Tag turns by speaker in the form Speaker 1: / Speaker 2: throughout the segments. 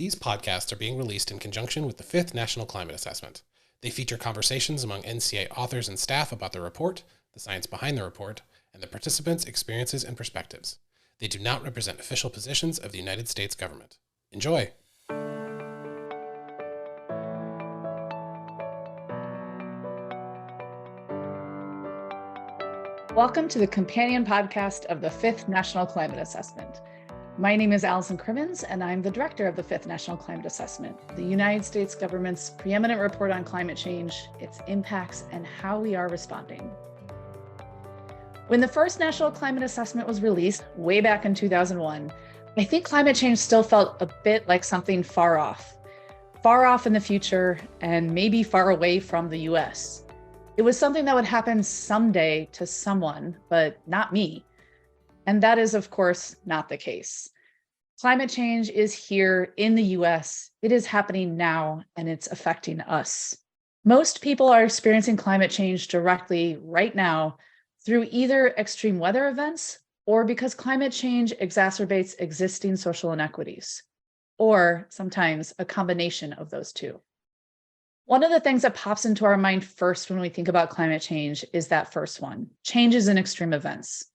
Speaker 1: These podcasts are being released in conjunction with the 5th National Climate Assessment. They feature conversations among NCA authors and staff about the report, the science behind the report, and the participants' experiences and perspectives. They do not represent official positions of the United States government. Enjoy!
Speaker 2: Welcome to the companion podcast of the 5th National Climate Assessment. My name is Allison Crimmins, and I'm the director of the 5th National Climate Assessment, the United States government's preeminent report on climate change, its impacts, and how we are responding. When the first National Climate Assessment was released way back in 2001, I think climate change still felt a bit like something far off in the future, and maybe far away from the US. It was something that would happen someday to someone, but not me. And that is, of course, not the case. Climate change is here in the US. It is happening now, and it's affecting us. Most people are experiencing climate change directly right now through either extreme weather events or because climate change exacerbates existing social inequities, or sometimes a combination of those two. One of the things that pops into our mind first when we think about climate change is that first one, changes in extreme events.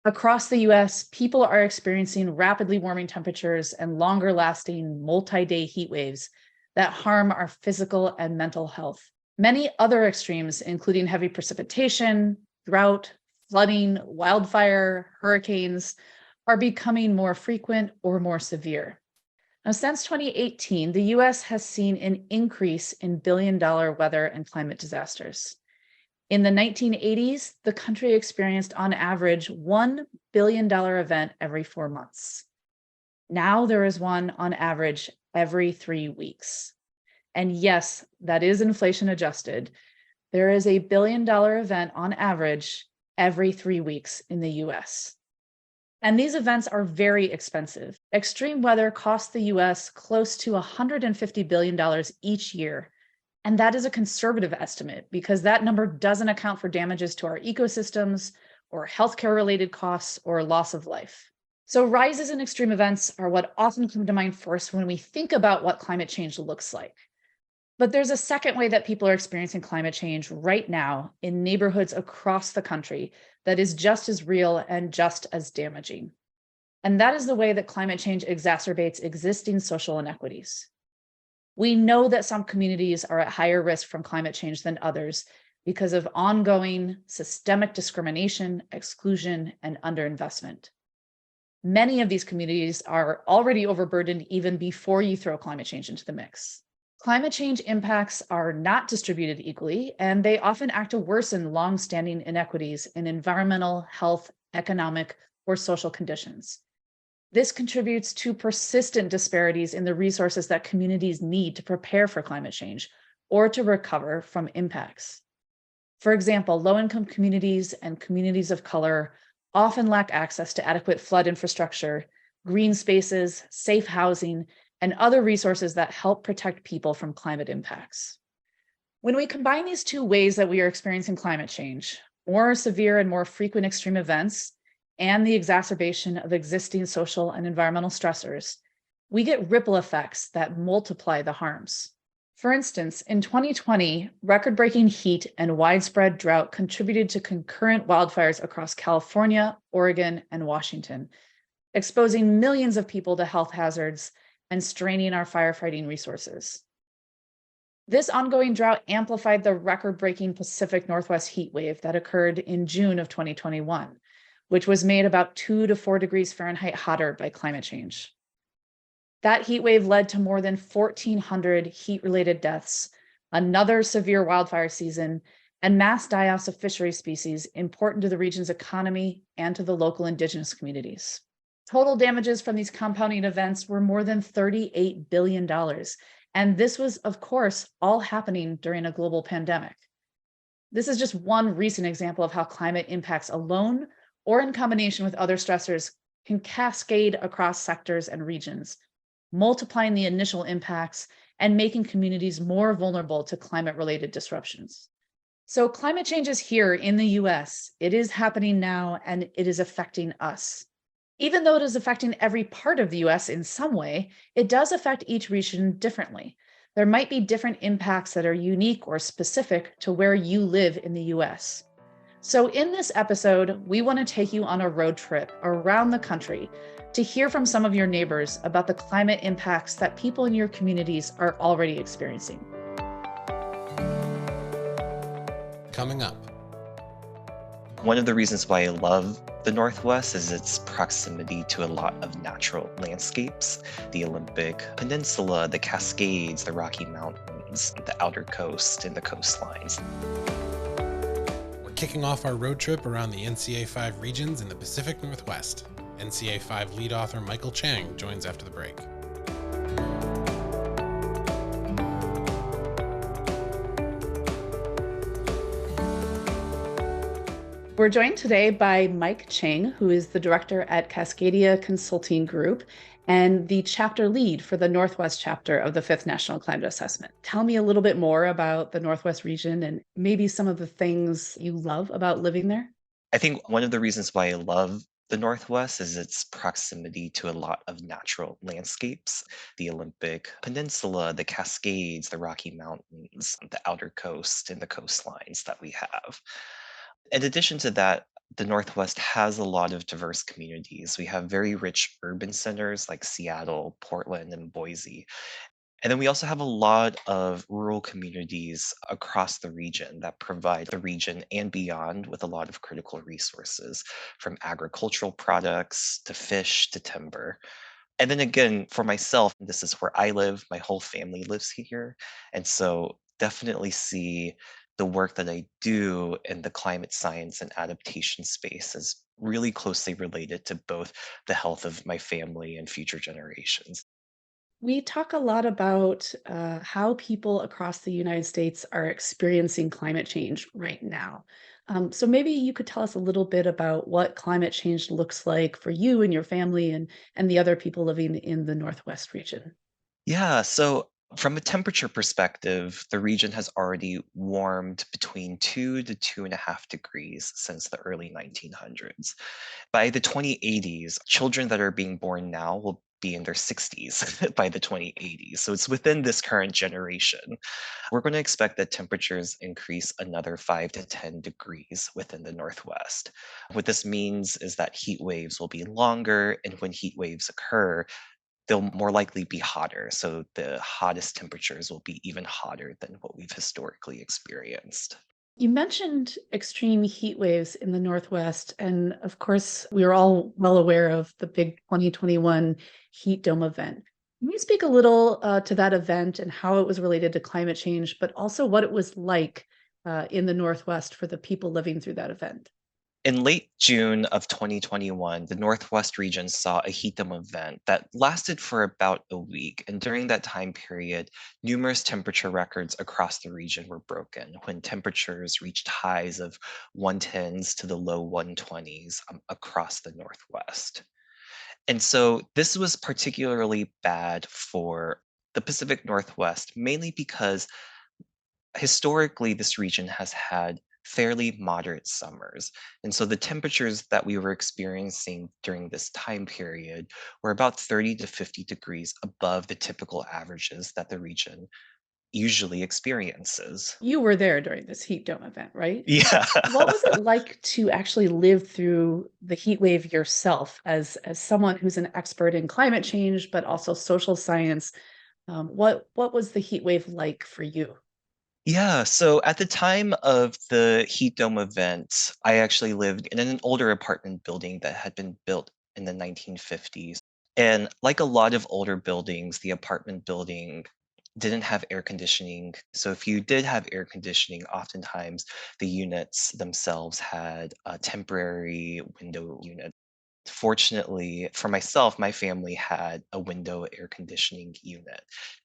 Speaker 2: Across the US, people are experiencing rapidly warming temperatures and longer lasting multi-day heat waves that harm our physical and mental health. Many other extremes, including heavy precipitation, drought, flooding, wildfire, hurricanes, are becoming more frequent or more severe. Now, since 2018, the US has seen an increase in billion-dollar weather and climate disasters. In the 1980s, the country experienced on average $1 billion event every 4 months. Now there is one on average every 3 weeks. And yes, that is inflation adjusted. There is a $1 billion event on average every 3 weeks in the US. And these events are very expensive. Extreme weather costs the US close to $150 billion each year. And that is a conservative estimate because that number doesn't account for damages to our ecosystems or healthcare related costs or loss of life. So rises in extreme events are what often come to mind first when we think about what climate change looks like. But there's a second way that people are experiencing climate change right now in neighborhoods across the country that is just as real and just as damaging. And that is the way that climate change exacerbates existing social inequities. We know that some communities are at higher risk from climate change than others because of ongoing systemic discrimination, exclusion, and underinvestment. Many of these communities are already overburdened even before you throw climate change into the mix. Climate change impacts are not distributed equally, and they often act to worsen long-standing inequities in environmental, health, economic, or social conditions. This contributes to persistent disparities in the resources that communities need to prepare for climate change or to recover from impacts. For example, low-income communities and communities of color often lack access to adequate flood infrastructure, green spaces, safe housing, and other resources that help protect people from climate impacts. When we combine these two ways that we are experiencing climate change, more severe and more frequent extreme events, and the exacerbation of existing social and environmental stressors, we get ripple effects that multiply the harms. For instance, in 2020, record-breaking heat and widespread drought contributed to concurrent wildfires across California, Oregon, and Washington, exposing millions of people to health hazards and straining our firefighting resources. This ongoing drought amplified the record-breaking Pacific Northwest heat wave that occurred in June of 2021, which was made about 2 to 4 degrees Fahrenheit hotter by climate change. That heat wave led to more than 1,400 heat-related deaths, another severe wildfire season, and mass die-offs of fishery species important to the region's economy and to the local indigenous communities. Total damages from these compounding events were more than $38 billion. And this was, of course, all happening during a global pandemic. This is just one recent example of how climate impacts alone or in combination with other stressors can cascade across sectors and regions, multiplying the initial impacts and making communities more vulnerable to climate-related disruptions. So climate change is here in the US. It is happening now, and it is affecting us. Even though it is affecting every part of the US in some way, it does affect each region differently. There might be different impacts that are unique or specific to where you live in the US. So, in this episode, we want to take you on a road trip around the country to hear from some of your neighbors about the climate impacts that people in your communities are already experiencing.
Speaker 1: Coming up,
Speaker 3: One of the reasons why I love the Northwest is its proximity to a lot of natural landscapes: the Olympic Peninsula, the Cascades, the Rocky Mountains, the outer coast, and the coastlines.
Speaker 1: we're kicking off our road trip around the NCA5 regions in the Pacific Northwest. NCA5 lead author Michael Chang joins after the break.
Speaker 2: We're joined today by Mike Chang, who is the director at Cascadia Consulting Group and the chapter lead for the Northwest chapter of the Fifth National Climate Assessment. Tell me a little bit more about the Northwest region and maybe some of the things you love about living there.
Speaker 3: I think one of the reasons why I love the Northwest is its proximity to a lot of natural landscapes: the Olympic Peninsula, the Cascades, the Rocky Mountains, the outer coast, and the coastlines that we have. In addition to that, the Northwest has a lot of diverse communities. We have very rich urban centers like Seattle, Portland, and Boise. And then we also have a lot of rural communities across the region that provide the region and beyond with a lot of critical resources, from agricultural products to fish to timber. And then again, for myself, this is where I live. My whole family lives here. And so definitely see the work that I do in the climate science and adaptation space as really closely related to both the health of my family and future generations.
Speaker 2: We talk a lot about how people across the United States are experiencing climate change right now. So maybe you could tell us a little bit about what climate change looks like for you and your family and the other people living in the Northwest region.
Speaker 3: Yeah, so from a temperature perspective, the region has already warmed between 2 to 2.5 degrees since the early 1900s. By the 2080s, children that are being born now will be in their 60s by the 2080s. So it's within this current generation. We're going to expect that temperatures increase another 5 to 10 degrees within the Northwest. What this means is that heat waves will be longer, and when heat waves occur, they'll more likely be hotter. So the hottest temperatures will be even hotter than what we've historically experienced.
Speaker 2: You mentioned extreme heat waves in the Northwest. And of course, we are all well aware of the big 2021 heat dome event. Can you speak a little to that event and how it was related to climate change, but also what it was like in the Northwest for the people living through that event?
Speaker 3: In late June of 2021, the Northwest region saw a heat dome event that lasted for about a week. And during that time period, numerous temperature records across the region were broken when temperatures reached highs of 110s to the low 120s across the Northwest. And so this was particularly bad for the Pacific Northwest, mainly because historically this region has had fairly moderate summers. And so the temperatures that we were experiencing during this time period were about 30 to 50 degrees above the typical averages that the region usually experiences.
Speaker 2: You were there during this heat dome event, right?
Speaker 3: Yeah.
Speaker 2: What was it like to actually live through the heat wave yourself as someone who's an expert in climate change, but also social science? What was the heat wave like for you?
Speaker 3: Yeah, so at the time of the heat dome event, I actually lived in an older apartment building that had been built in the 1950s. And like a lot of older buildings, the apartment building didn't have air conditioning. So if you did have air conditioning, oftentimes the units themselves had a temporary window unit. Fortunately for myself, my family had a window air conditioning unit.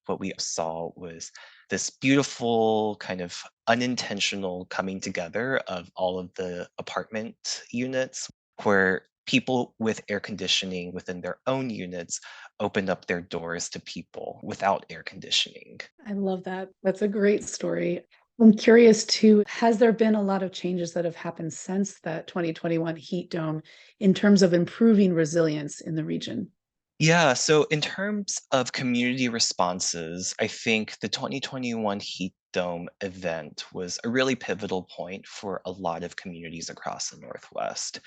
Speaker 3: What we saw was this beautiful kind of unintentional coming together of all of the apartment units where people with air conditioning within their own units opened up their doors to people without air conditioning.
Speaker 2: I love that. That's a great story. I'm curious too, has there been a lot of changes that have happened since that 2021 heat dome in terms of improving resilience in the region?
Speaker 3: Yeah, so in terms of community responses, I think the 2021 Heat Dome event was a really pivotal point for a lot of communities across the Northwest.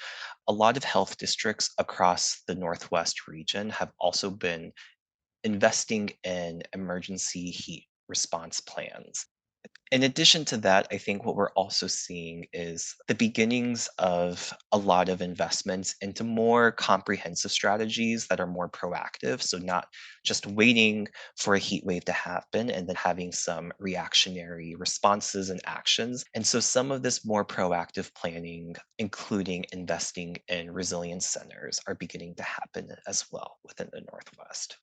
Speaker 3: A lot of health districts across the Northwest region have also been investing in emergency heat response plans. In addition to that, I think what we're also seeing is the beginnings of a lot of investments into more comprehensive strategies that are more proactive. So, not just waiting for a heat wave to happen and then having some reactionary responses and actions. And so, some of this more proactive planning, including investing in resilience centers, are beginning to happen as well within the Northwest.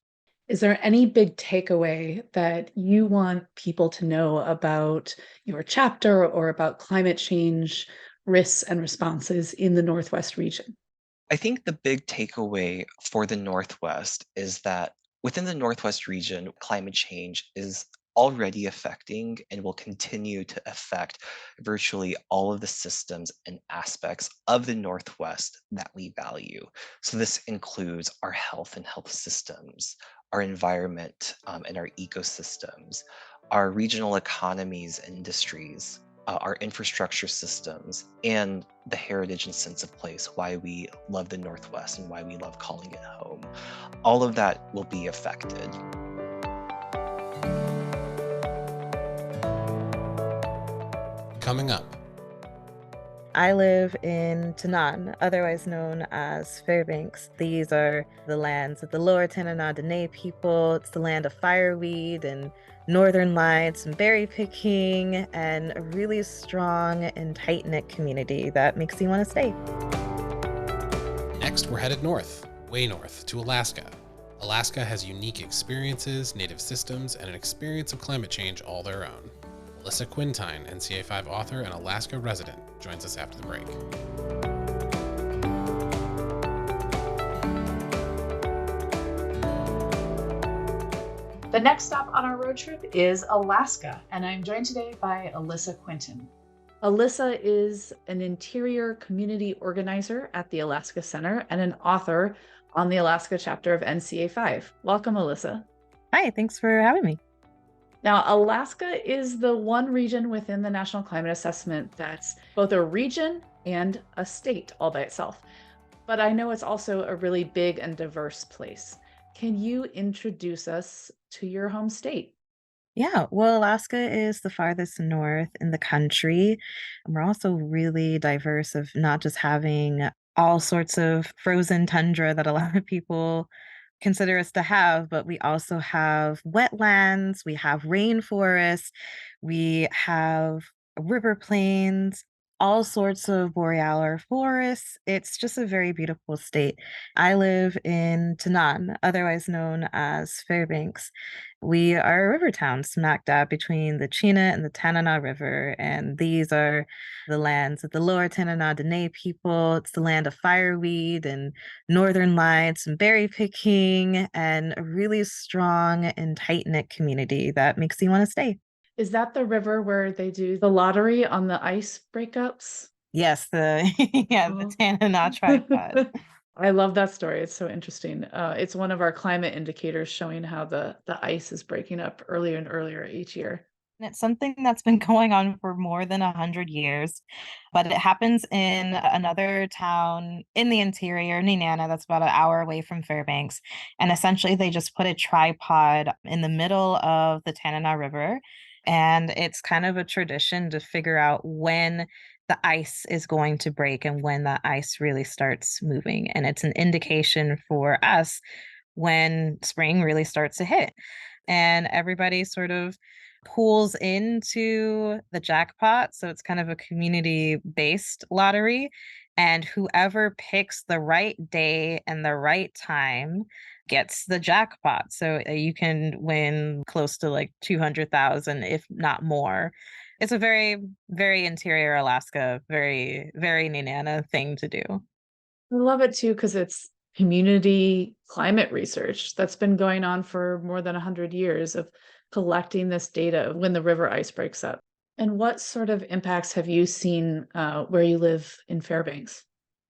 Speaker 2: Is there any big takeaway that you want people to know about your chapter or about climate change risks and responses in the Northwest region?
Speaker 3: I think the big takeaway for the Northwest is that within the Northwest region, climate change is already affecting and will continue to affect virtually all of the systems and aspects of the Northwest that we value. So, this includes our health and health systems, our environment and our ecosystems, our regional economies and industries, our infrastructure systems, and the heritage and sense of place, why we love the Northwest and why we love calling it home. All of that will be affected.
Speaker 1: Coming up,
Speaker 4: I live in Tanana, otherwise known as Fairbanks. These are the lands of the Lower Tanana Dene people. It's the land of fireweed and northern lights and berry picking, and a really strong and tight-knit community that makes you want to stay.
Speaker 1: next we're headed north, way north, to Alaska. Alaska has unique experiences, native systems, and an experience of climate change all their own. Alyssa Quintyne, NCA5 author and Alaska resident, joins us after the break.
Speaker 2: The next stop on our road trip is Alaska, and I'm joined today by Alyssa Quintyne. Alyssa is an interior community organizer at the Alaska Center and an author on the Alaska chapter of NCA5. Welcome, Alyssa.
Speaker 4: Hi, thanks for having me.
Speaker 2: Now, Alaska is the one region within the National Climate Assessment that's both a region and a state all by itself. But I know it's also a really big and diverse place. Can you introduce us to your home state?
Speaker 4: Yeah, well, Alaska is the farthest north in the country. We're also really diverse of not just having all sorts of frozen tundra that a lot of people consider us to have, but we also have wetlands, we have rainforests, we have river plains, all sorts of borealer forests. It's just a very beautiful state. I live in Tanana, otherwise known as Fairbanks. We are a river town smack dab between the Chena and the Tanana River, and these are the lands of the Lower Tanana Dene people. It's the land of fireweed and northern lights and berry picking, and a really strong and tight knit community that makes you want to stay.
Speaker 2: Is that the river where they do the lottery on the ice breakups?
Speaker 4: Yes, the yeah, the
Speaker 2: Oh.
Speaker 4: Tanana tripod.
Speaker 2: I love that story. It's so interesting. It's one of our climate indicators showing how the ice is breaking up earlier and earlier each year.
Speaker 4: And it's something that's been going on for more than 100 years, but it happens in another town in the interior, Nenana, that's about an hour away from Fairbanks. And essentially, they just put a tripod in the middle of the Tanana River. And it's kind of a tradition to figure out when the ice is going to break and when the ice really starts moving. And it's an indication for us when spring really starts to hit. And everybody sort of pools into the jackpot. So it's kind of a community based lottery. And whoever picks the right day and the right time gets the jackpot. So you can win close to like 200,000, if not more. It's a very, very interior Alaska, very, very Nenana thing to do.
Speaker 2: I love it too because it's community climate research that's been going on for more than 100 years of collecting this data of when the river ice breaks up. And what sort of impacts have you seen where you live in Fairbanks?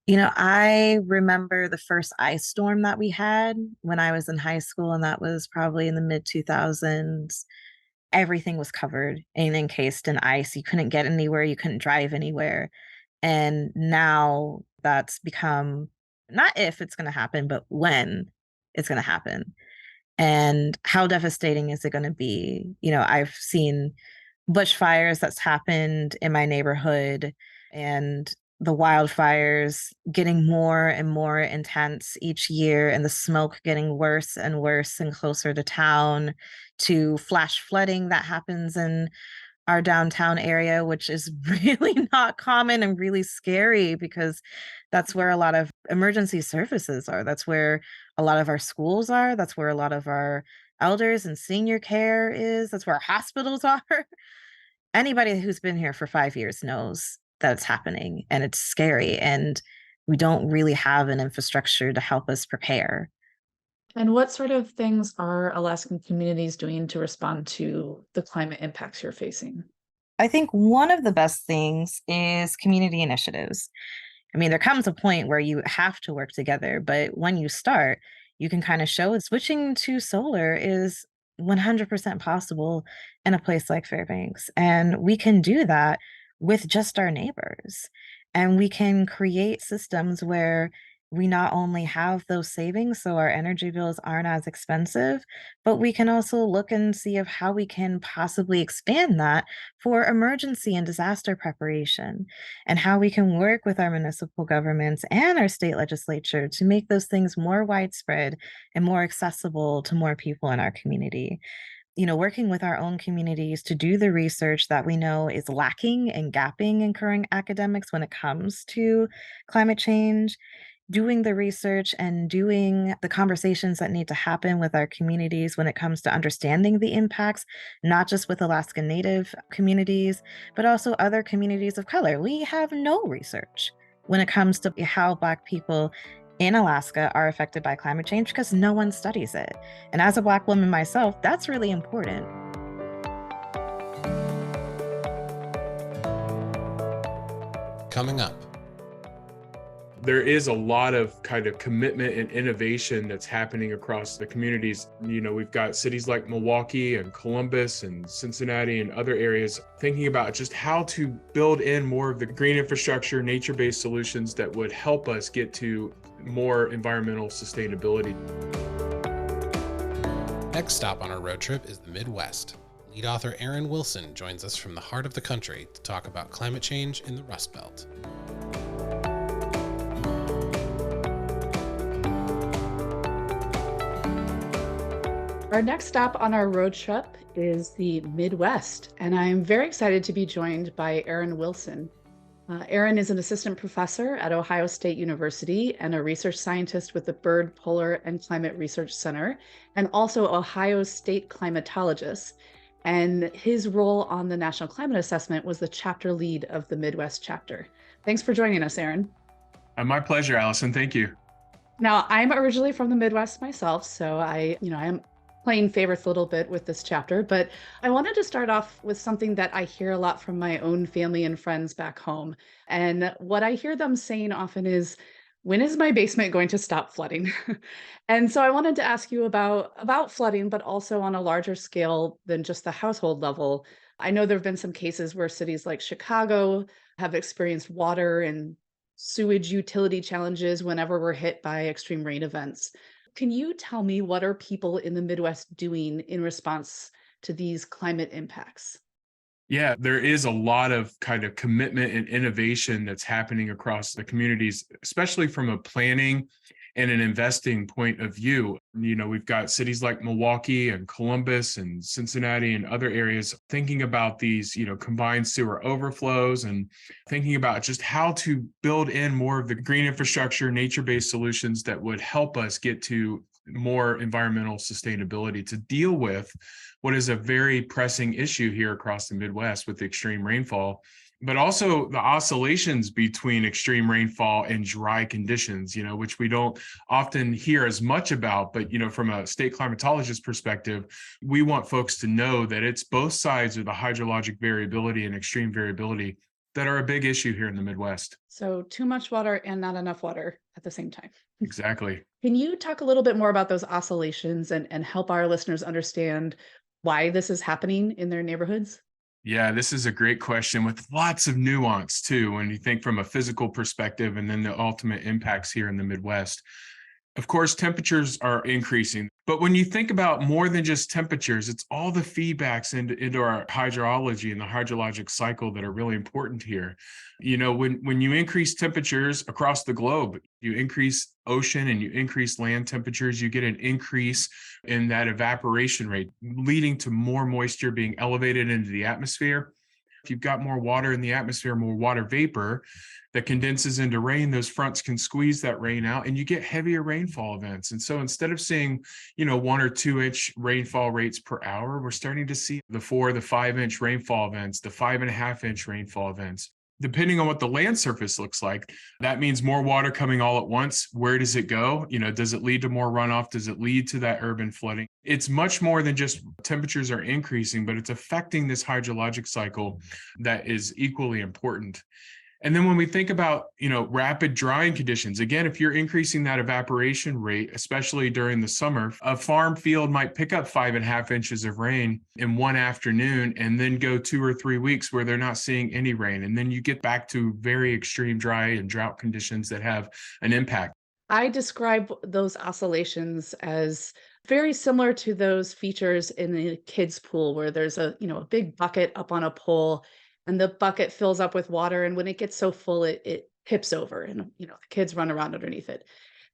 Speaker 4: I remember the first ice storm that we had when I was in high school, and that was probably in the mid 2000s. Everything was covered and encased in ice. You couldn't get anywhere, you couldn't drive anywhere. And now that's become not if it's going to happen, but when it's going to happen. And how devastating is it going to be? I've seen bushfires that's happened in my neighborhood, and the wildfires getting more and more intense each year, and the smoke getting worse and worse and closer to town, to flash flooding that happens in our downtown area, which is really not common and really scary because that's where a lot of emergency services are. That's where a lot of our schools are. That's where a lot of our elders and senior care is. That's where our hospitals are. Anybody who's been here for 5 years knows that it's happening and it's scary. And we don't really have an infrastructure to help us prepare.
Speaker 2: And what sort of things are Alaskan communities doing to respond to the climate impacts you're facing?
Speaker 4: I think one of the best things is community initiatives. I mean, there comes a point where you have to work together, but when you start, you can kind of show it. Switching to solar is 100% possible in a place like Fairbanks. And we can do that with just our neighbors. And we can create systems where we not only have those savings so our energy bills aren't as expensive, but we can also look and see of how we can possibly expand that for emergency and disaster preparation, and how we can work with our municipal governments and our state legislature to make those things more widespread and more accessible to more people in our community. Working with our own communities to do the research that we know is lacking and gapping in current academics when it comes to climate change, doing the research and doing the conversations that need to happen with our communities when it comes to understanding the impacts, not just with Alaska Native communities, but also other communities of color. We have no research when it comes to how Black people in Alaska are affected by climate change because no one studies it. And as a Black woman myself, that's really important.
Speaker 1: Coming up,
Speaker 5: there is a lot of kind of commitment and innovation that's happening across the communities. We've got cities like Milwaukee and Columbus and Cincinnati and other areas thinking about just how to build in more of the green infrastructure, nature-based solutions that would help us get to more environmental sustainability.
Speaker 1: Next stop on our road trip is the Midwest. Lead author Aaron Wilson joins us from the heart of the country to talk about climate change in the Rust Belt.
Speaker 2: Our next stop on our road trip is the Midwest, and I'm very excited to be joined by Aaron Wilson. Aaron is an assistant professor at Ohio State University and a research scientist with the Byrd Polar and Climate Research Center, and also Ohio State climatologist. And his role on the National Climate Assessment was the chapter lead of the Midwest chapter. Thanks for joining us, Aaron.
Speaker 5: My pleasure, Allison. Thank you.
Speaker 2: Now, I'm originally from the Midwest myself, so I am playing favorites a little bit with this chapter, but I wanted to start off with something that I hear a lot from my own family and friends back home. And what I hear them saying often is, when is my basement going to stop flooding? And so I wanted to ask you about flooding, but also on a larger scale than just the household level. I know there have been some cases where cities like Chicago have experienced water and sewage utility challenges whenever we're hit by extreme rain events. Can you tell me, what are people in the Midwest doing in response to these climate impacts?
Speaker 5: Yeah, there is a lot of kind of commitment and innovation that's happening across the communities, especially from a planning and an investing point of view. We've got cities like Milwaukee and Columbus and Cincinnati and other areas thinking about these, combined sewer overflows and thinking about just how to build in more of the green infrastructure, nature-based solutions that would help us get to more environmental sustainability to deal with what is a very pressing issue here across the Midwest with extreme rainfall. but also the oscillations between extreme rainfall and dry conditions, which we don't often hear as much about. But, from a state climatologist perspective, we want folks to know that it's both sides of the hydrologic variability and extreme variability that are a big issue here in the Midwest.
Speaker 2: So too much water and not enough water at the same time.
Speaker 5: Exactly.
Speaker 2: Can you talk a little bit more about those oscillations and help our listeners understand why this is happening in their neighborhoods?
Speaker 5: Yeah, this is a great question with lots of nuance too, when you think from a physical perspective and then the ultimate impacts here in the Midwest. Of course, temperatures are increasing, but when you think about more than just temperatures, it's all the feedbacks into our hydrology and the hydrologic cycle that are really important here. When you increase temperatures across the globe, you increase ocean and you increase land temperatures, you get an increase in that evaporation rate, leading to more moisture being elevated into the atmosphere. If you've got more water in the atmosphere, more water vapor that condenses into rain, those fronts can squeeze that rain out and you get heavier rainfall events. And so instead of seeing, 1 or 2 inch rainfall rates per hour, we're starting to see the 4 to 5 inch rainfall events, the 5.5 inch rainfall events. Depending on what the land surface looks like, that means more water coming all at once. Where does it go? Does it lead to more runoff? Does it lead to that urban flooding? It's much more than just temperatures are increasing, but it's affecting this hydrologic cycle that is equally important. And then when we think about, rapid drying conditions, again, if you're increasing that evaporation rate, especially during the summer, a farm field might pick up 5.5 inches of rain in one afternoon and then go 2 or 3 weeks where they're not seeing any rain. And then you get back to very extreme dry and drought conditions that have an impact.
Speaker 2: I describe those oscillations as very similar to those features in the kids' pool where there's a big bucket up on a pole and the bucket fills up with water. And when it gets so full, it tips over and, the kids run around underneath it.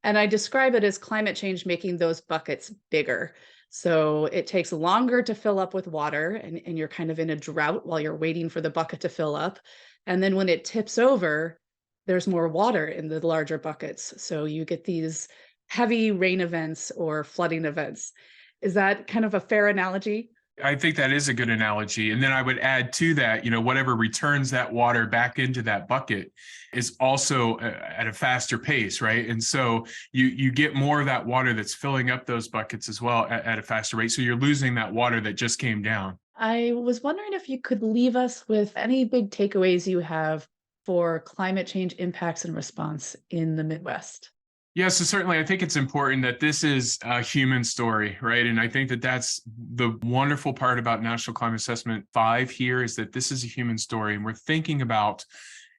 Speaker 2: And I describe it as climate change making those buckets bigger. So it takes longer to fill up with water and you're kind of in a drought while you're waiting for the bucket to fill up. And then when it tips over, there's more water in the larger buckets. So you get these heavy rain events or flooding events. Is that kind of a fair analogy?
Speaker 5: I think that is a good analogy. And then I would add to that, whatever returns that water back into that bucket is also at a faster pace, right? And so you get more of that water that's filling up those buckets as well at a faster rate. So you're losing that water that just came down.
Speaker 2: I was wondering if you could leave us with any big takeaways you have for climate change impacts and response in the Midwest.
Speaker 5: Yeah, so certainly I think it's important that this is a human story, right? And I think that that's the wonderful part about National Climate Assessment 5 here is that this is a human story. And we're thinking about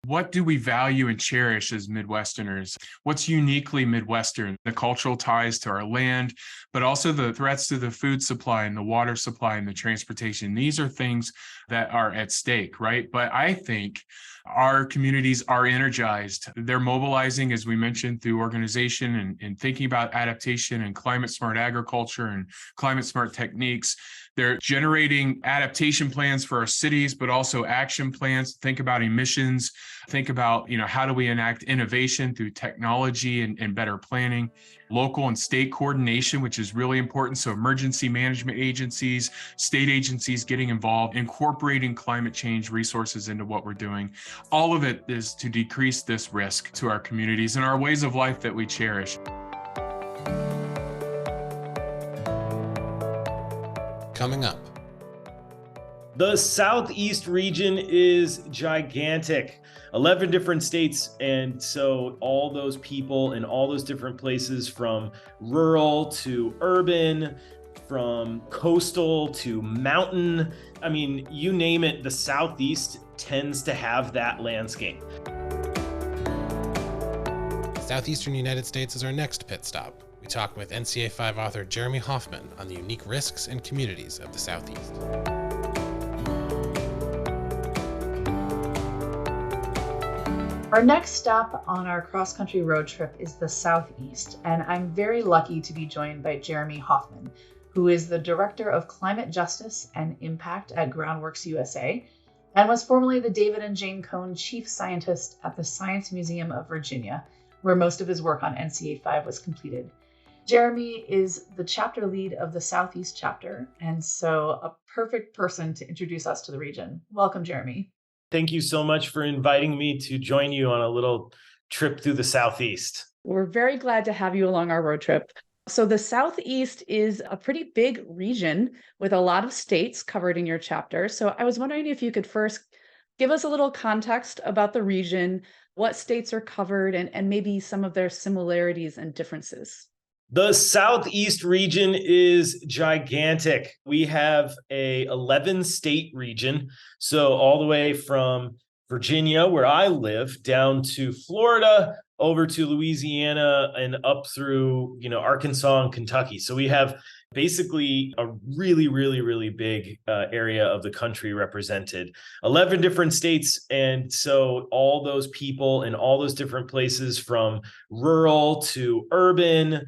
Speaker 5: what do we value and cherish as Midwesterners? What's uniquely Midwestern? The cultural ties to our land, but also the threats to the food supply and the water supply and the transportation. These are things that are at stake, right? But I think our communities are energized. They're mobilizing, as we mentioned, through organization and thinking about adaptation and climate smart agriculture and climate smart techniques. They're generating adaptation plans for our cities, but also action plans. Think about emissions. Think about, how do we enact innovation through technology and better planning, local and state coordination, which is really important. So emergency management agencies, state agencies getting involved, incorporating climate change resources into what we're doing. All of it is to decrease this risk to our communities and our ways of life that we cherish.
Speaker 1: Coming up.
Speaker 6: The Southeast region is gigantic, 11 different states. And so all those people in all those different places from rural to urban, from coastal to mountain, I mean, you name it, the Southeast tends to have that landscape.
Speaker 1: Southeastern United States is our next pit stop. We talk with NCA5 author Jeremy Hoffman on the unique risks and communities of the Southeast.
Speaker 2: Our next stop on our cross-country road trip is the Southeast, and I'm very lucky to be joined by Jeremy Hoffman, who is the Director of Climate Justice and Impact at Groundworks USA, and was formerly the David and Jane Cohn Chief Scientist at the Science Museum of Virginia, where most of his work on NCA5 was completed. Jeremy is the chapter lead of the Southeast chapter, and so a perfect person to introduce us to the region. Welcome, Jeremy.
Speaker 6: Thank you so much for inviting me to join you on a little trip through the Southeast.
Speaker 2: We're very glad to have you along our road trip. So the Southeast is a pretty big region with a lot of states covered in your chapter. So I was wondering if you could first give us a little context about the region, what states are covered, and maybe some of their similarities and differences.
Speaker 6: The Southeast region is gigantic. We have a 11 state region. So all the way from Virginia, where I live, down to Florida, over to Louisiana, and up through, Arkansas and Kentucky. So we have basically a really, really, really big area of the country represented. 11 different states. And so all those people in all those different places, from rural to urban,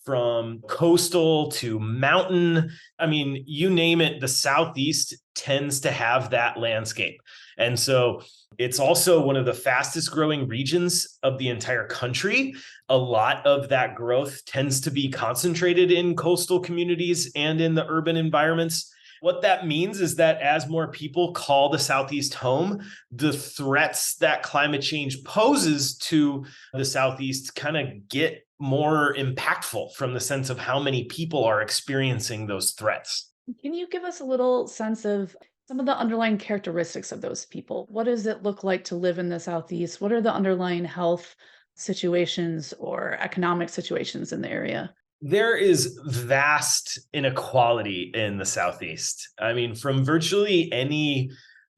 Speaker 6: from coastal to mountain. I mean, you name it, the Southeast tends to have that landscape. And so it's also one of the fastest growing regions of the entire country. A lot of that growth tends to be concentrated in coastal communities and in the urban environments. What that means is that as more people call the Southeast home, the threats that climate change poses to the Southeast kind of get more impactful from the sense of how many people are experiencing those threats.
Speaker 2: Can you give us a little sense of some of the underlying characteristics of those people? What does it look like to live in the Southeast? What are the underlying health situations or economic situations in the area?
Speaker 6: There is vast inequality in the Southeast. I mean, from virtually any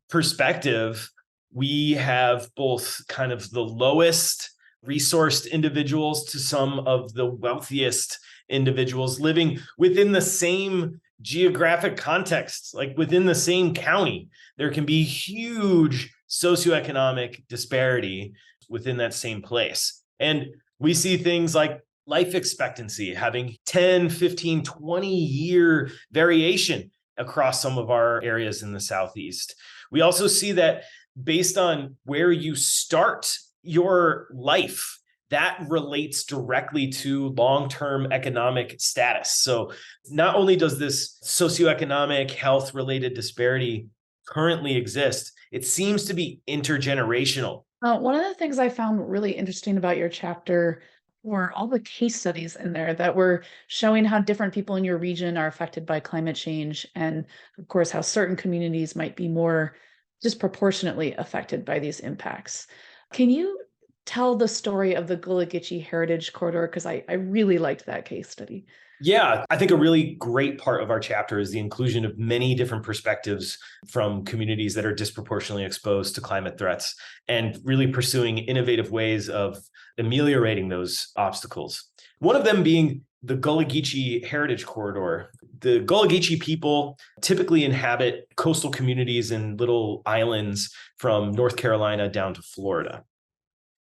Speaker 6: perspective, we have both kind of the lowest resourced individuals to some of the wealthiest individuals living within the same geographic context, like within the same county. There can be huge socioeconomic disparity within that same place. And we see things like life expectancy having 10, 15, 20-year variation across some of our areas in the Southeast. We also see that based on where you start your life, that relates directly to long-term economic status. So not only does this socioeconomic health-related disparity currently exist, it seems to be intergenerational.
Speaker 2: One of the things I found really interesting about your chapter were all the case studies in there that were showing how different people in your region are affected by climate change, and of course, how certain communities might be more disproportionately affected by these impacts. Can you tell the story of the Gullah Geechee Heritage Corridor? Because I really liked that case study.
Speaker 6: Yeah, I think a really great part of our chapter is the inclusion of many different perspectives from communities that are disproportionately exposed to climate threats and really pursuing innovative ways of ameliorating those obstacles. One of them being the Gullah Geechee Heritage Corridor. The Gullah Geechee people typically inhabit coastal communities and little islands from North Carolina down to Florida.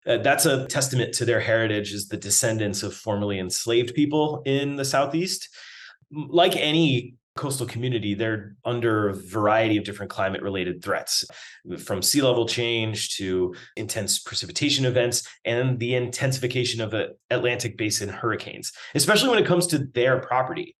Speaker 6: That's a testament to their heritage as the descendants of formerly enslaved people in the Southeast. Like any coastal community, they're under a variety of different climate-related threats, from sea level change to intense precipitation events and the intensification of the Atlantic basin hurricanes, especially when it comes to their property.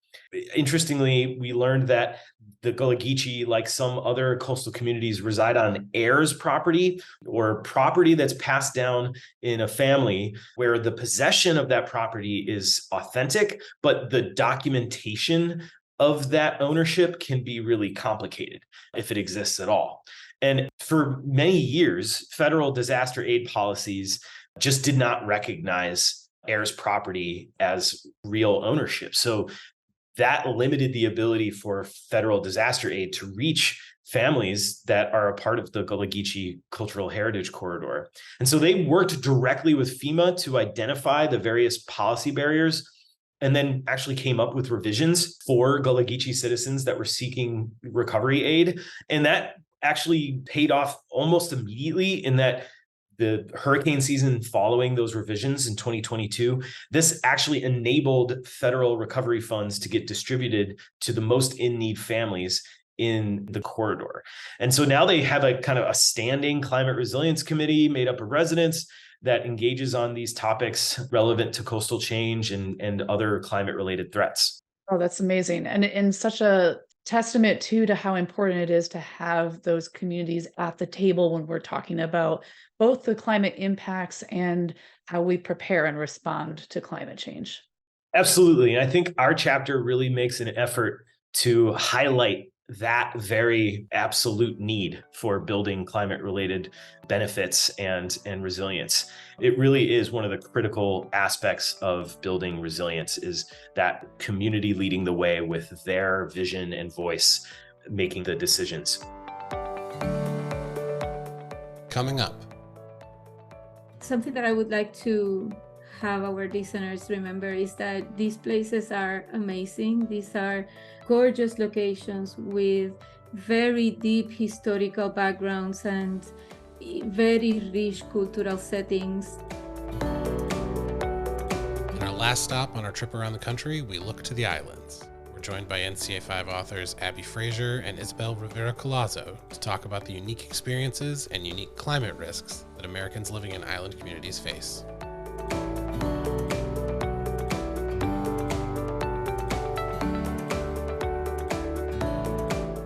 Speaker 6: Interestingly, we learned that the Gullah Geechee, like some other coastal communities, reside on heirs property, or property that's passed down in a family where the possession of that property is authentic, but the documentation of that ownership can be really complicated if it exists at all. And for many years, federal disaster aid policies just did not recognize heirs property as real ownership. So that limited the ability for federal disaster aid to reach families that are a part of the Gullah Geechee Cultural Heritage Corridor. And so they worked directly with FEMA to identify the various policy barriers, and then actually came up with revisions for Gullah Geechee citizens that were seeking recovery aid. And that actually paid off almost immediately, in that the hurricane season following those revisions in 2022, this actually enabled federal recovery funds to get distributed to the most in-need families in the corridor. And so now they have a kind of a standing climate resilience committee made up of residents that engages on these topics relevant to coastal change and other climate-related threats.
Speaker 2: Oh, that's amazing. And in such a testament too to how important it is to have those communities at the table when we're talking about both the climate impacts and how we prepare and respond to climate change.
Speaker 6: Absolutely. And I think our chapter really makes an effort to highlight that very absolute need for building climate-related benefits and resilience. It really is one of the critical aspects of building resilience, is that community leading the way with their vision and voice, making the decisions.
Speaker 1: Coming up.
Speaker 7: Something that I would like to have our listeners remember is that these places are amazing. These are gorgeous locations with very deep historical backgrounds and very rich cultural settings.
Speaker 1: On our last stop on our trip around the country, we look to the islands. We're joined by NCA5 authors Abby Fraser and Isabel Rivera-Collazo to talk about the unique experiences and unique climate risks that Americans living in island communities face.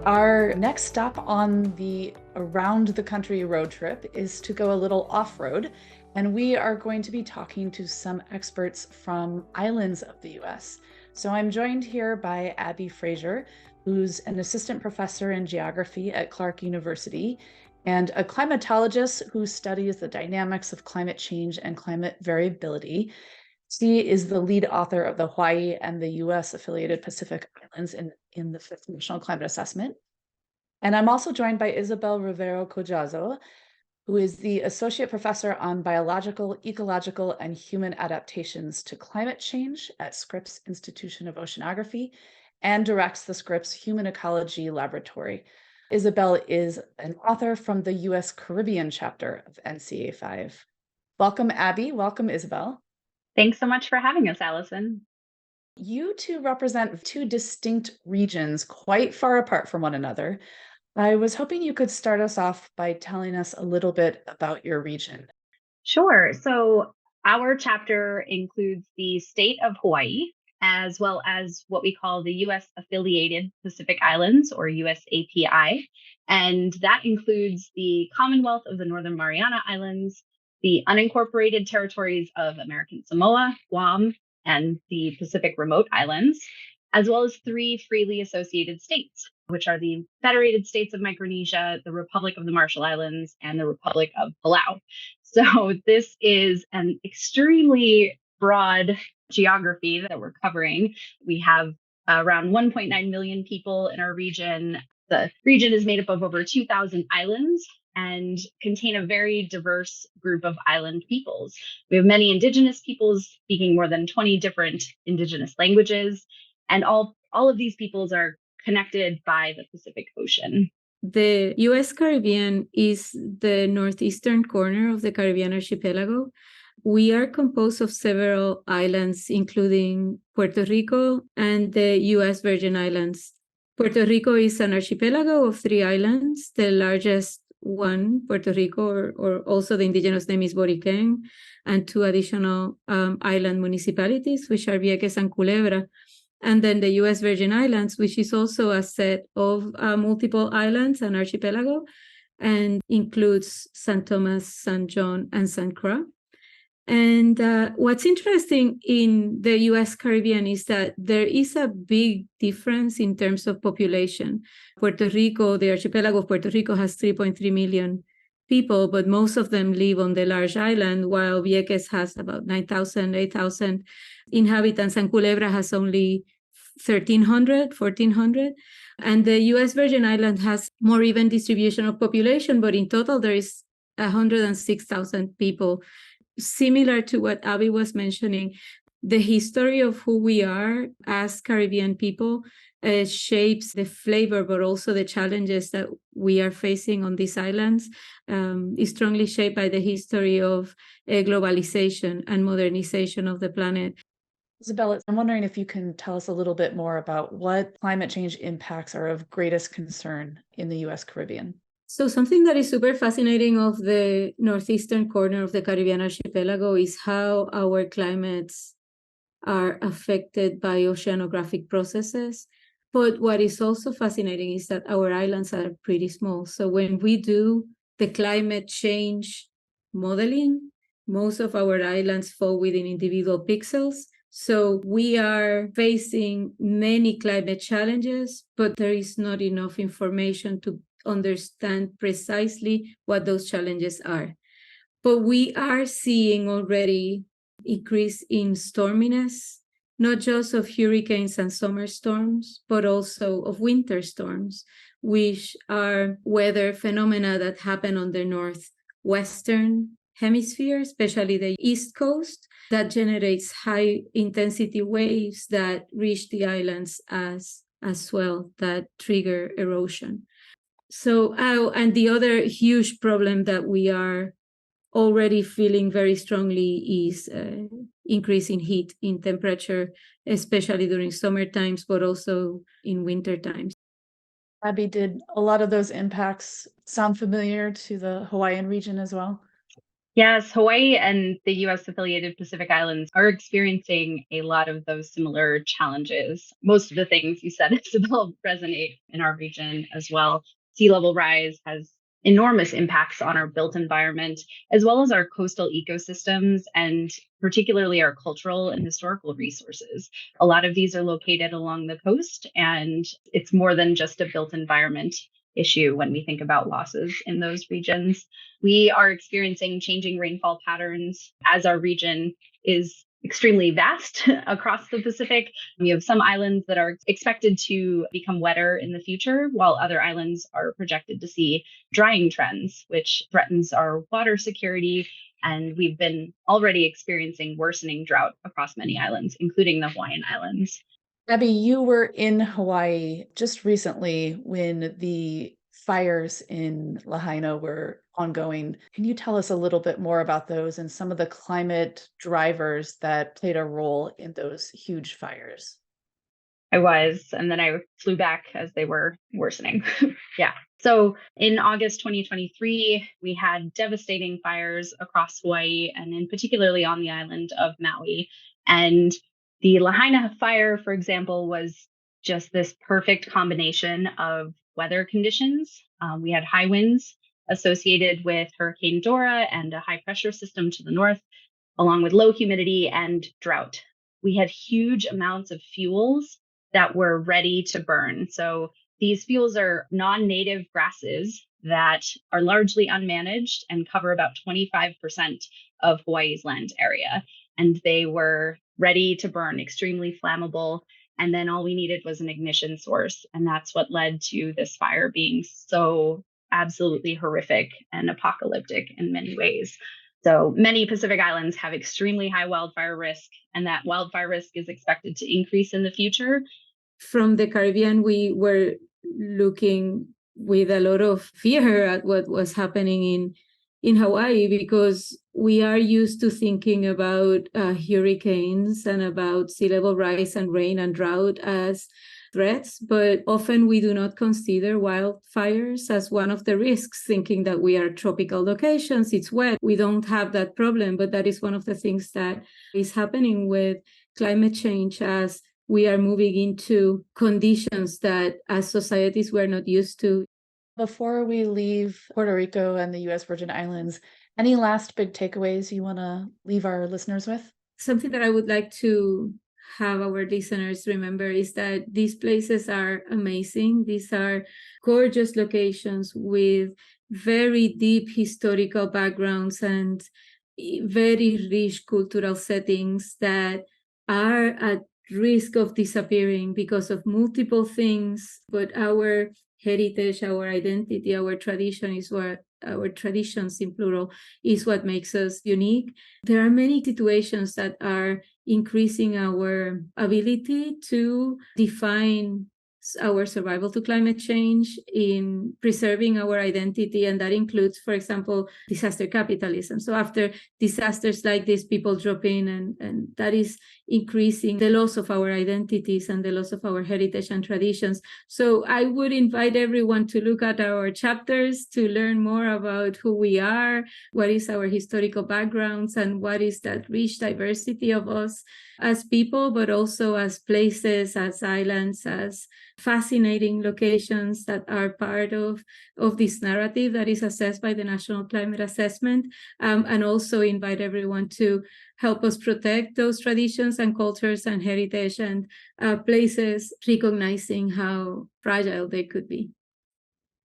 Speaker 2: Our next stop on the Around the Country road trip is to go a little off-road, and we are going to be talking to some experts from islands of the US. So I'm joined here by Abby Fraser, who's an assistant professor in geography at Clark University and a climatologist who studies the dynamics of climate change and climate variability. She is the lead author of the Hawaii and the US affiliated Pacific Islands in the 5th National Climate Assessment. And I'm also joined by Isabel Rivera-Collazo, who is the associate professor on biological, ecological, and human adaptations to climate change at Scripps Institution of Oceanography and directs the Scripps Human Ecology Laboratory. Isabel is an author from the US Caribbean chapter of NCA5. Welcome, Abby. Welcome, Isabel.
Speaker 8: Thanks so much for having us, Allison.
Speaker 2: You two represent two distinct regions quite far apart from one another. I was hoping you could start us off by telling us a little bit about your region.
Speaker 8: Sure. So our chapter includes the state of Hawaii, as well as what we call the U.S. affiliated Pacific Islands, or USAPI. And that includes the Commonwealth of the Northern Mariana Islands, the unincorporated territories of American Samoa, Guam, and the Pacific Remote Islands, as well as 3 freely associated states, which are the Federated States of Micronesia, the Republic of the Marshall Islands, and the Republic of Palau. So this is an extremely broad geography that we're covering. We have around 1.9 million people in our region. The region is made up of over 2,000 islands and contain a very diverse group of island peoples. We have many indigenous peoples speaking more than 20 different indigenous languages, and all of these peoples are connected by the Pacific Ocean.
Speaker 7: The U.S. Caribbean is the northeastern corner of the Caribbean archipelago. We are composed of several islands, including Puerto Rico and the U.S. Virgin Islands. Puerto Rico is an archipelago of 3 islands. The largest one, Puerto Rico, or also the indigenous name is Boriquén, and 2 additional island municipalities, which are Vieques and Culebra. And then the U.S. Virgin Islands, which is also a set of multiple islands, an archipelago, and includes St. Thomas, St. John, and St. Croix. And what's interesting in the U.S. Caribbean is that there is a big difference in terms of population. Puerto Rico, the archipelago of Puerto Rico has 3.3 million people, but most of them live on the large island, while Vieques has about 9,000, 8,000 inhabitants, and Culebra has only 1,300, 1,400. And the U.S. Virgin Island has more even distribution of population, but in total there is 106,000 people. Similar to what Abby was mentioning, the history of who we are as Caribbean people shapes the flavor, but also the challenges that we are facing on these islands is strongly shaped by the history of globalization and modernization of the planet.
Speaker 2: Isabella, I'm wondering if you can tell us a little bit more about what climate change impacts are of greatest concern in the U.S. Caribbean.
Speaker 7: So something that is super fascinating of the northeastern corner of the Caribbean archipelago is how our climates are affected by oceanographic processes. But what is also fascinating is that our islands are pretty small. So when we do the climate change modeling, most of our islands fall within individual pixels. So we are facing many climate challenges, but there is not enough information to understand precisely what those challenges are. But we are seeing already increase in storminess, not just of hurricanes and summer storms, but also of winter storms, which are weather phenomena that happen on the northwestern hemisphere, especially the East Coast, that generates high intensity waves that reach the islands as well, that trigger erosion. So, and the other huge problem that we are already feeling very strongly is increase in heat, in temperature, especially during summer times, but also in winter times.
Speaker 2: Abby, did a lot of those impacts sound familiar to the Hawaiian region as well?
Speaker 8: Yes, Hawaii and the US affiliated Pacific Islands are experiencing a lot of those similar challenges. Most of the things you said, Isabel, resonate in our region as well. Sea level rise has enormous impacts on our built environment, as well as our coastal ecosystems, and particularly our cultural and historical resources. A lot of these are located along the coast, and it's more than just a built environment issue when we think about losses in those regions. We are experiencing changing rainfall patterns as our region is extremely vast across the Pacific. We have some islands that are expected to become wetter in the future, while other islands are projected to see drying trends, which threatens our water security. And we've been already experiencing worsening drought across many islands, including the Hawaiian Islands.
Speaker 2: Abby, you were in Hawaii just recently when the fires in Lahaina were ongoing. Can you tell us a little bit more about those and some of the climate drivers that played a role in those huge fires?
Speaker 8: I was, and then I flew back as they were worsening. Yeah. So in August 2023, we had devastating fires across Hawaii and in particularly on the island of Maui. And the Lahaina fire, for example, was just this perfect combination of weather conditions. We had high winds associated with Hurricane Dora and a high pressure system to the north, along with low humidity and drought. We had huge amounts of fuels that were ready to burn. So these fuels are non-native grasses that are largely unmanaged and cover about 25% of Hawaii's land area. And they were ready to burn, extremely flammable. And then all we needed was an ignition source. And that's what led to this fire being so absolutely horrific and apocalyptic in many ways. So many Pacific Islands have extremely high wildfire risk, and that wildfire risk is expected to increase in the future.
Speaker 7: From the Caribbean, we were looking with a lot of fear at what was happening in Hawaii, because we are used to thinking about hurricanes and about sea level rise and rain and drought as threats, but often we do not consider wildfires as one of the risks, thinking that we are tropical locations, it's wet, we don't have that problem. But that is one of the things that is happening with climate change, as we are moving into conditions that as societies we're not used to.
Speaker 2: Before we leave Puerto Rico and the US Virgin Islands, any last big takeaways you want to leave our listeners with?
Speaker 7: Something that I would like to have our listeners remember is that these places are amazing. These are gorgeous locations with very deep historical backgrounds and very rich cultural settings that are at risk of disappearing because of multiple things. But our heritage, our identity, our tradition is what our traditions in plural is what makes us unique. There are many situations that are increasing our ability to define our survival to climate change, in preserving our identity. And that includes, for example, disaster capitalism. So after disasters like this, people drop in, and that is increasing the loss of our identities and the loss of our heritage and traditions. So I would invite everyone to look at our chapters to learn more about who we are, what is our historical backgrounds, and what is that rich diversity of us. as people, but also as places, as islands, as fascinating locations that are part of this narrative that is assessed by the National Climate Assessment, and also invite everyone to help us protect those traditions and cultures and heritage and places, recognizing how fragile they could be.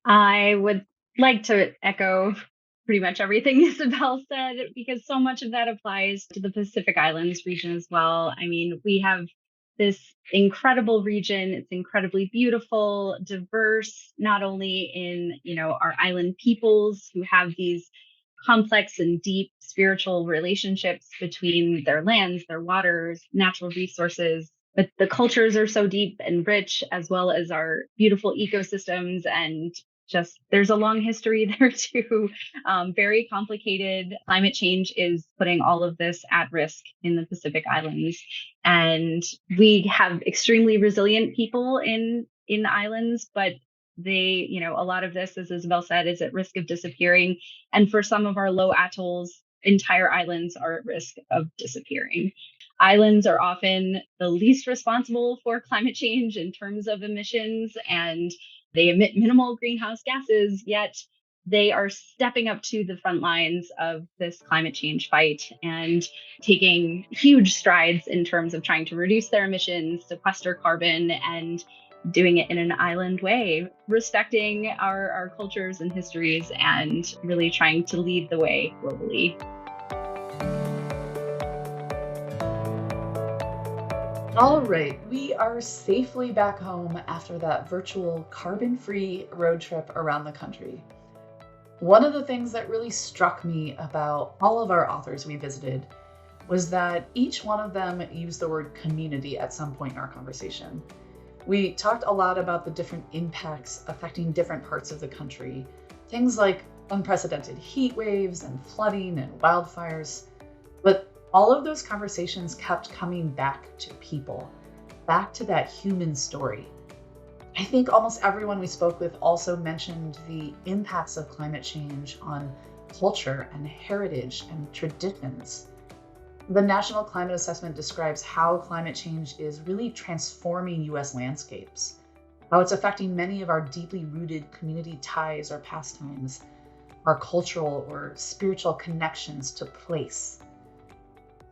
Speaker 8: I would like to echo pretty much everything Isabel said, because so much of that applies to the Pacific Islands region as well. I mean, we have this incredible region. It's incredibly beautiful, diverse, not only in, our island peoples who have these complex and deep spiritual relationships between their lands, their waters, natural resources, but the cultures are so deep and rich, as well as our beautiful ecosystems. And just there's a long history there too. Very complicated. Climate change is putting all of this at risk in the Pacific Islands. And we have extremely resilient people in the islands, but they, a lot of this, as Isabel said, is at risk of disappearing. And for some of our low atolls, entire islands are at risk of disappearing. Islands are often the least responsible for climate change in terms of emissions, and they emit minimal greenhouse gases, yet they are stepping up to the front lines of this climate change fight and taking huge strides in terms of trying to reduce their emissions, sequester carbon, and doing it in an island way, respecting our cultures and histories, and really trying to lead the way globally.
Speaker 2: All right, we are safely back home after that virtual carbon-free road trip around the country. One of the things that really struck me about all of our authors we visited was that each one of them used the word community at some point in our conversation. We talked a lot about the different impacts affecting different parts of the country, things like unprecedented heat waves and flooding and wildfires, but all of those conversations kept coming back to people, back to that human story. I think almost everyone we spoke with also mentioned the impacts of climate change on culture and heritage and traditions. The National Climate Assessment describes how climate change is really transforming U.S. landscapes, how it's affecting many of our deeply rooted community ties or pastimes, our cultural or spiritual connections to place.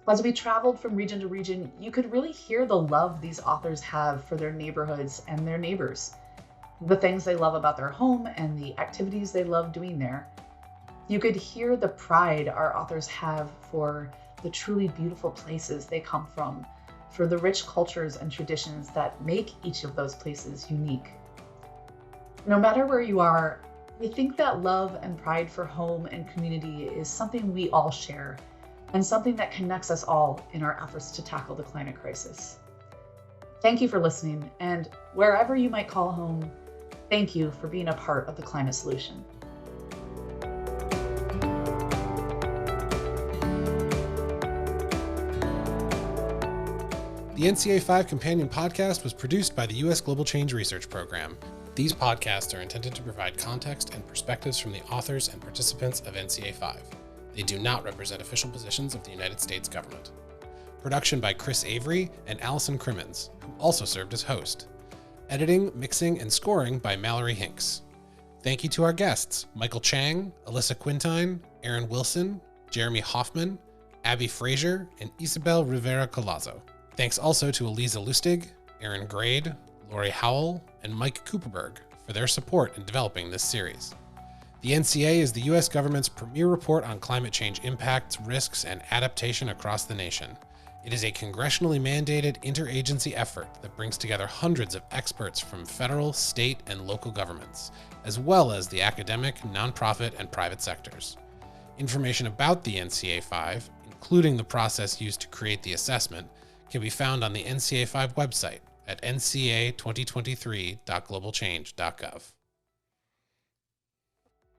Speaker 2: As we traveled from region to region, you could really hear the love these authors have for their neighborhoods and their neighbors, the things they love about their home and the activities they love doing there. You could hear the pride our authors have for the truly beautiful places they come from, for the rich cultures and traditions that make each of those places unique. No matter where you are, I think that love and pride for home and community is something we all share, and something that connects us all in our efforts to tackle the climate crisis. Thank you for listening, and wherever you might call home, thank you for being a part of the climate solution.
Speaker 1: The NCA5 Companion Podcast was produced by the U.S. Global Change Research Program. These podcasts are intended to provide context and perspectives from the authors and participants of NCA5. They do not represent official positions of the United States government. Production by Chris Avery and Allison Crimmins, who also served as host. Editing, mixing, and scoring by Mallory Hinks. Thank you to our guests, Michael Chang, Alyssa Quintyne, Aaron Wilson, Jeremy Hoffman, Abby Frazier, and Isabel Rivera Colazo. Thanks also to Eliza Lustig, Aaron Grade, Lori Howell, and Mike Cooperberg for their support in developing this series. The NCA is the U.S. government's premier report on climate change impacts, risks, and adaptation across the nation. It is a congressionally mandated interagency effort that brings together hundreds of experts from federal, state, and local governments, as well as the academic, nonprofit, and private sectors. Information about the NCA5, including the process used to create the assessment, can be found on the NCA5 website at nca2023.globalchange.gov.